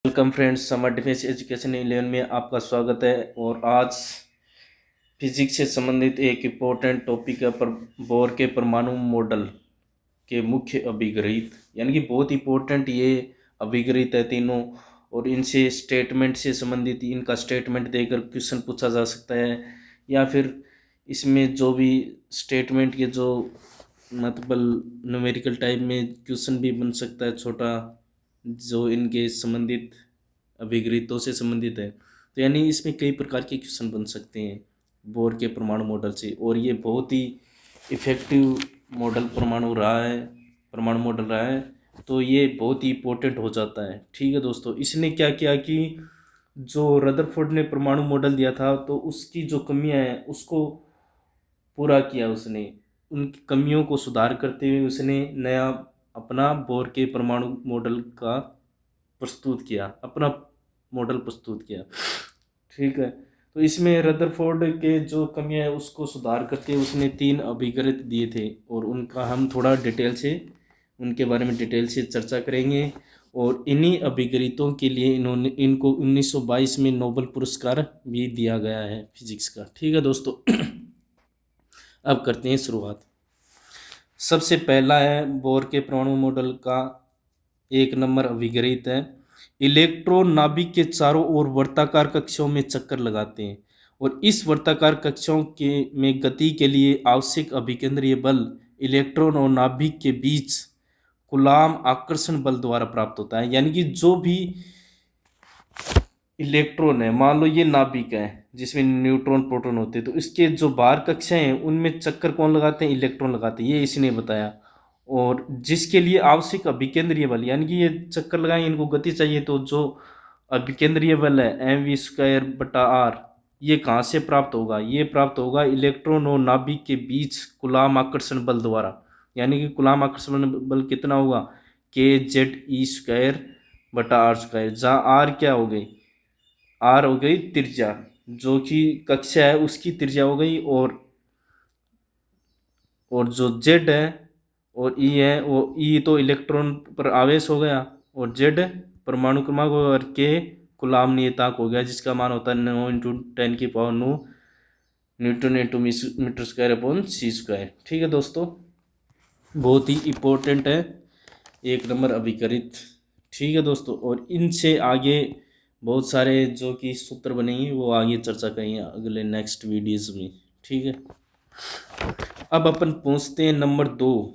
Welcome friends, summer defence education 11 में आपका स्वागत है। और आज फिजिक्स से संबंधित एक इम्पोर्टेंट टॉपिक है पर बोर के परमाणु मॉडल के मुख्य अभिग्रहित, यानी कि बहुत इम्पोर्टेंट ये अभिग्रहित है तीनों। और इनसे स्टेटमेंट से संबंधित इनका स्टेटमेंट देकर क्वेश्चन पूछा जा सकता है, या फिर इसमें जो भी स्टेटमेंट के जो मतलब न्यूमेरिकल टाइप में क्वेश्चन भी बन सकता है छोटा, जो इनके संबंधित अभिग्रहितों से संबंधित है। तो यानी इसमें कई प्रकार के क्वेश्चन बन सकते हैं बोर के परमाणु मॉडल से, और ये बहुत ही इफ़ेक्टिव मॉडल परमाणु मॉडल रहा है। तो ये बहुत ही इम्पोर्टेंट हो जाता है। ठीक है दोस्तों, इसने क्या किया कि जो रदरफोर्ड ने परमाणु मॉडल दिया था तो उसकी जो कमियां हैं उसको पूरा किया उसने। उन कमियों को सुधार करते हुए उसने नया अपना बोर के परमाणु मॉडल का प्रस्तुत किया, अपना मॉडल प्रस्तुत किया। ठीक है, तो इसमें रदरफोर्ड के जो कमियां है उसको सुधार करके उसने 3 अभिग्रहित दिए थे, और उनका हम थोड़ा डिटेल से उनके बारे में डिटेल से चर्चा करेंगे। और इन्हीं अभिग्रहितों के लिए इनको 1922 में नोबेल पुरस्कार भी दिया गया है फिजिक्स का। ठीक है दोस्तों, अब करते हैं शुरुआत। सबसे पहला है बोर के परमाणु मॉडल का 1 नंबर अभिग्रहित है। इलेक्ट्रॉन नाभिक के चारों ओर वर्ताकार कक्षों में चक्कर लगाते हैं, और इस वर्ताकार कक्षों के में गति के लिए आवश्यक अभिकेंद्रीय बल इलेक्ट्रॉन और नाभिक के बीच कूलाम आकर्षण बल द्वारा प्राप्त होता है। यानी कि जो भी इलेक्ट्रॉन है, मान लो ये नाभिक है जिसमें न्यूट्रॉन प्रोटॉन होते हैं, तो इसके जो बाहर कक्षाएं हैं उनमें चक्कर कौन लगाते हैं? इलेक्ट्रॉन लगाते हैं, ये इसने बताया। और जिसके लिए आवश्यक अभिकेंद्रीय बल, यानी कि ये चक्कर लगाएं, इनको गति चाहिए, तो जो अभिकेंद्रीय बल है mv²/r, ये कहाँ से प्राप्त होगा? ये प्राप्त होगा इलेक्ट्रॉन और नाभिक के बीच कूलाम आकर्षण बल द्वारा। यानी कि कूलाम आकर्षण बल कितना होगा? kZe²/r², जहाँ r क्या हो गई? आर हो गई त्रिज्या, जो कि कक्षा है उसकी त्रिज्या हो गई, और जो जेड है और ई है, वो ई तो इलेक्ट्रॉन पर आवेश हो गया, और जेड परमाणु क्रमांक, और के कूलाम नियतांक हो गया, जिसका मान होता है 9×10⁹ न्यूटन इंटू मीटर²/c²। ठीक है दोस्तों, बहुत ही इम्पोर्टेंट है 1 नंबर अभिकरित। ठीक है दोस्तों, और इनसे आगे बहुत सारे जो कि सूत्र बनेंगे वो आगे चर्चा करेंगे अगले नेक्स्ट वीडियोज़ में। ठीक है, अब अपन पहुंचते हैं नंबर 2,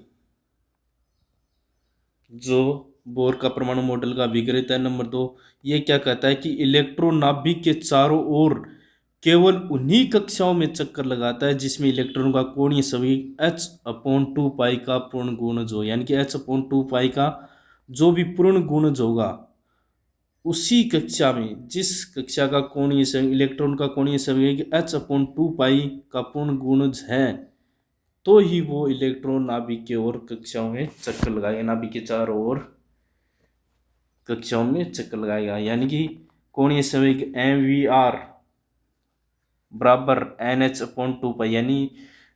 जो बोर का परमाणु मॉडल का अभिग्रहित है। नंबर 2 ये क्या कहता है कि इलेक्ट्रॉन नाभिक के चारों ओर केवल उन्हीं कक्षाओं में चक्कर लगाता है जिसमें इलेक्ट्रॉन का कोणीय संवेग h/2π का पूर्ण गुणज हो। यानी कि h/2π का जो भी पूर्ण गुणज होगा, उसी कक्षा में जिस कक्षा का कोणीय संवेग, इलेक्ट्रॉन का कोणीय संवेग h/2π का पूर्ण गुणज है, तो ही वो इलेक्ट्रॉन नाभिक के ओर कक्षाओं में चक्कर लगाएगा, नाभिक के चारों ओर कक्षाओं में चक्कर लगाएगा। यानी कि कोणीय संवेग mvr बराबर nh/2π, यानी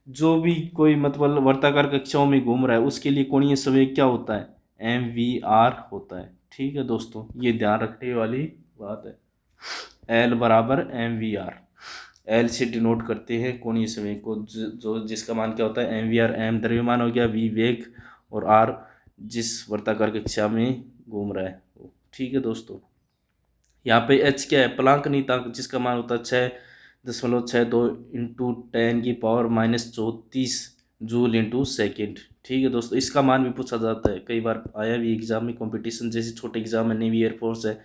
जो भी कोई मतलब वर्ताकार कक्षाओं में घूम रहा है उसके लिए कोणीय संवेग क्या होता है? mvr होता है। ठीक है दोस्तों, ये ध्यान रखने वाली बात है। L बराबर mvr, L से डिनोट करते हैं कोणीय संवेग को, जो जिसका मान क्या होता है? mvr। m द्रव्यमान हो गया, v वेग, और r जिस वर्ताकार कक्षा में घूम रहा है। ठीक है दोस्तों, यहाँ पे h क्या है? प्लांक नियतांक, जिसका मान होता है 6.62 इंटू 10⁻⁻34 जूल इंटू सेकेंड। ठीक है दोस्तों, इसका मान भी पूछा जाता है, कई बार आया भी एग्जाम में, कंपटीशन जैसे छोटे एग्जाम है, नेवी एयरफोर्स है,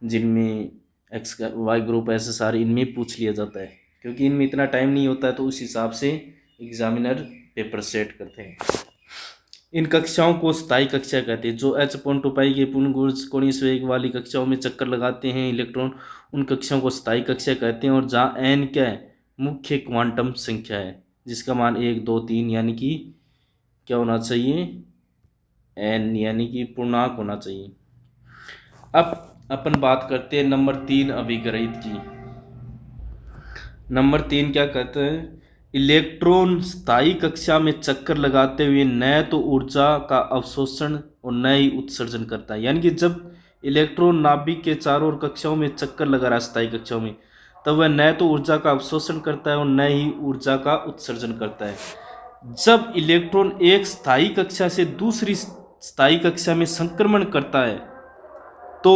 जिनमें एक्स वाई ग्रुप SSR, इनमें पूछ लिया जाता है, क्योंकि इनमें इतना टाइम नहीं होता है, तो उस हिसाब से एग्जामिनर पेपर सेट करते हैं। इन कक्षाओं को स्थायी कक्षा कहते हैं। जो h/2π के पूर्ण गुणज कोणीय संवेग वाली कक्षाओं में चक्कर लगाते हैं इलेक्ट्रॉन, उन कक्षाओं को स्थायी कक्षा कहते हैं। और जहाँ n क्या है? मुख्य क्वांटम संख्या है, जिसका मान 1, 2, 3, यानी कि क्या होना चाहिए? n, यानी कि पूर्णांक होना चाहिए। अब अपन बात करते हैं नंबर 3 अभिग्रहित की। नंबर 3 क्या कहते हैं? इलेक्ट्रॉन स्थायी कक्षा में चक्कर लगाते हुए न तो ऊर्जा का अवशोषण और न ही उत्सर्जन करता है। यानी कि जब इलेक्ट्रॉन नाभिक के चारों ओर कक्षाओं में चक्कर लगा रहा है स्थायी कक्षाओं में, तब वह न तो ऊर्जा का अवशोषण करता है और न ही ऊर्जा का उत्सर्जन करता है। जब इलेक्ट्रॉन एक स्थायी कक्षा से दूसरी स्थायी कक्षा में संक्रमण करता है तो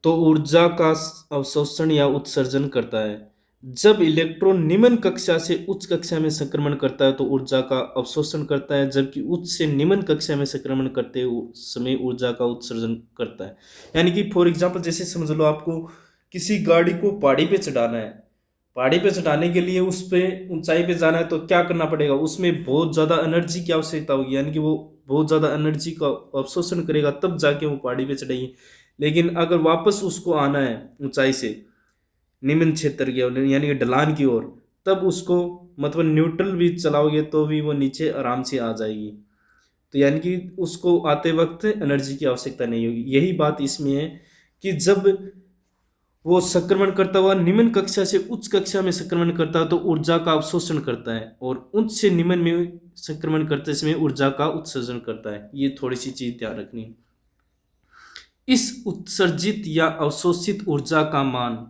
ऊर्जा का अवशोषण या उत्सर्जन करता है। जब इलेक्ट्रॉन निम्न कक्षा से उच्च कक्षा में संक्रमण करता है तो ऊर्जा का अवशोषण करता है, जबकि उच्च से निम्न कक्षा में संक्रमण करते समय ऊर्जा का उत्सर्जन करता है। यानी कि फॉर एग्जांपल जैसे समझ लो आपको किसी गाड़ी को पहाड़ी पे चढ़ाना है, पहाड़ी पे चढ़ाने के लिए उस पे ऊंचाई पे जाना है तो क्या करना पड़ेगा, उसमें बहुत ज़्यादा एनर्जी की आवश्यकता होगी, यानी कि वो बहुत ज़्यादा एनर्जी का अवशोषण करेगा तब जाके वो पहाड़ी पे चढ़ेगी। लेकिन अगर वापस उसको आना है ऊंचाई से निम्न क्षेत्र की ओर यानी कि ढलान की ओर, तब उसको मतलब न्यूट्रल भी चलाओगे तो भी वो नीचे आराम से आ जाएगी। तो यानी कि उसको आते वक्त एनर्जी की आवश्यकता नहीं होगी। यही बात इसमें है कि जब वो संक्रमण करता हुआ निम्न कक्षा से उच्च कक्षा में संक्रमण करता है तो ऊर्जा का अवशोषण करता है, और उच्च से निम्न में संक्रमण करते समय ऊर्जा का उत्सर्जन करता है। ये थोड़ी सी चीज ध्यान रखनी है। इस उत्सर्जित या अवशोषित ऊर्जा का मान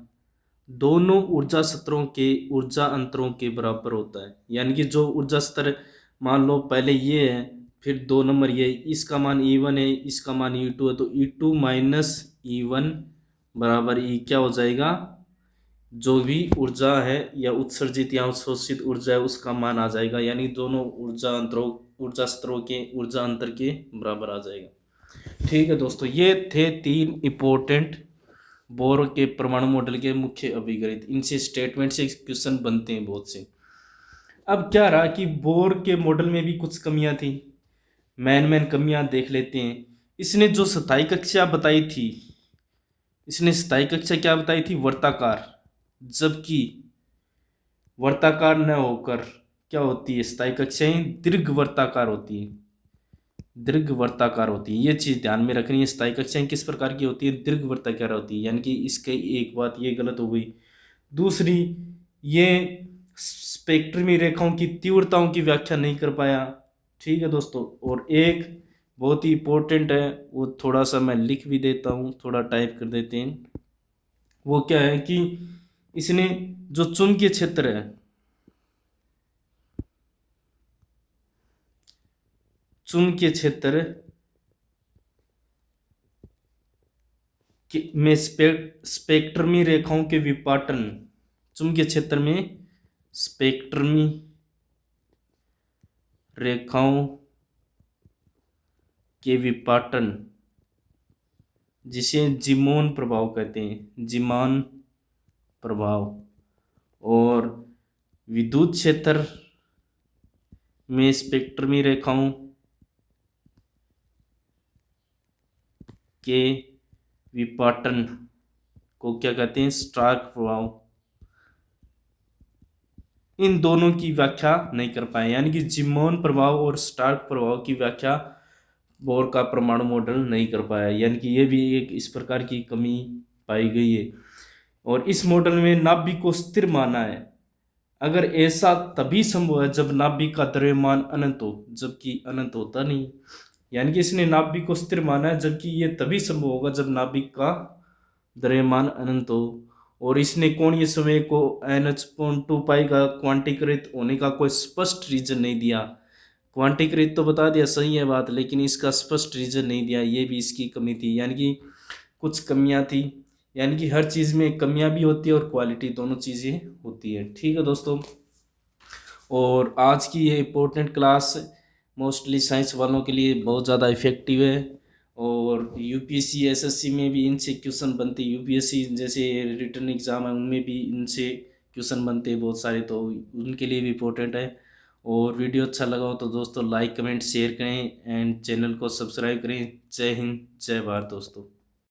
दोनों ऊर्जा स्तरों के ऊर्जा अंतरों के बराबर होता है। यानी कि जो ऊर्जा स्तर मान लो पहले ये है, फिर 2 नंबर ये, इसका मान E1 है, इसका मान E2 है, तो E2 माइनस E1 बराबर E क्या हो जाएगा, जो भी ऊर्जा है या उत्सर्जित या अवशोषित ऊर्जा है उसका मान आ जाएगा। यानी दोनों ऊर्जा स्तरों के ऊर्जा अंतर के बराबर आ जाएगा। ठीक है दोस्तों, ये थे 3 इंपॉर्टेंट बोर के परमाणु मॉडल के मुख्य अभिगणित। इनसे स्टेटमेंट से क्वेश्चन बनते हैं बहुत से। अब क्या रहा कि बोर के मॉडल में भी कुछ कमियां थी। मैन कमियां देख लेते हैं। इसने जो स्थायी कक्षा बताई थी, इसने स्थायी कक्षा क्या बताई थी, वर्ताकार, जबकि वर्ताकार न होकर क्या होती है, स्थायी कक्षाएं दीर्घवर्ताकार होती है, दीर्घवर्ताकार होती है। ये चीज ध्यान में रखनी है। स्थायी कक्षाएं किस प्रकार की होती है, दीर्घवर्ताकार होती है। यानी कि इसके एक बात ये गलत हो गई। दूसरी, ये स्पेक्ट्रमी रेखाओं की तीव्रताओं की व्याख्या नहीं कर पाया। ठीक है दोस्तों, और एक बहुत ही इंपॉर्टेंट है, वो थोड़ा सा मैं लिख भी देता हूँ, थोड़ा टाइप कर देते हैं। वो क्या है कि इसने जो चुंबकीय क्षेत्र है, चुंबकीय क्षेत्र में स्पेक्ट्रमी रेखाओं के विपाटन, चुंबकीय क्षेत्र में स्पेक्ट्रमी रेखाओं के विपाटन, जिसे जीमोन प्रभाव कहते हैं, जीमान प्रभाव, और विद्युत क्षेत्र में स्पेक्ट्रमी रेखाओं के विपाटन को क्या कहते हैं, स्टार्क प्रभाव। इन दोनों की व्याख्या नहीं कर पाए। यानी कि जीमोन प्रभाव और स्टार्क प्रभाव की व्याख्या बोर का परमाणु मॉडल नहीं कर पाया। यानी कि ये भी एक इस प्रकार की कमी पाई गई है। और इस मॉडल में नाभिक को स्थिर माना है। अगर ऐसा तभी संभव है जब नाभिक का द्रव्यमान अनंत हो, जबकि अनंत होता नहीं। यानी कि इसने नाभिक को स्थिर माना है, जबकि ये तभी संभव होगा जब नाभिक का द्रव्यमान अनंत हो। और इसने कोणीय संवेग को NH/2 का क्वांटीकृत होने का कोई स्पष्ट रीजन नहीं दिया। क्वांटीकृत तो बता दिया, सही है बात, लेकिन इसका स्पष्ट रीजन नहीं दिया। ये भी इसकी कमी थी। यानी कि कुछ कमियां थी। यानी कि हर चीज़ में कमियां भी होती है और क्वालिटी, दोनों चीज़ें होती है। ठीक है दोस्तों, और आज की ये इम्पोर्टेंट क्लास मोस्टली साइंस वालों के लिए बहुत ज़्यादा इफ़ेक्टिव है। और यूपीएससी एसएससी में भी इनसे क्वेश्चन बनते, यूपीएससी जैसे रिटर्न एग्ज़ाम है उनमें भी इनसे क्वेश्चन बनते हैं बहुत सारे, तो उनके लिए भी इम्पोर्टेंट है। और वीडियो अच्छा लगा हो तो दोस्तों लाइक कमेंट शेयर करें एंड चैनल को सब्सक्राइब करें। जय हिंद, जय भारत दोस्तों।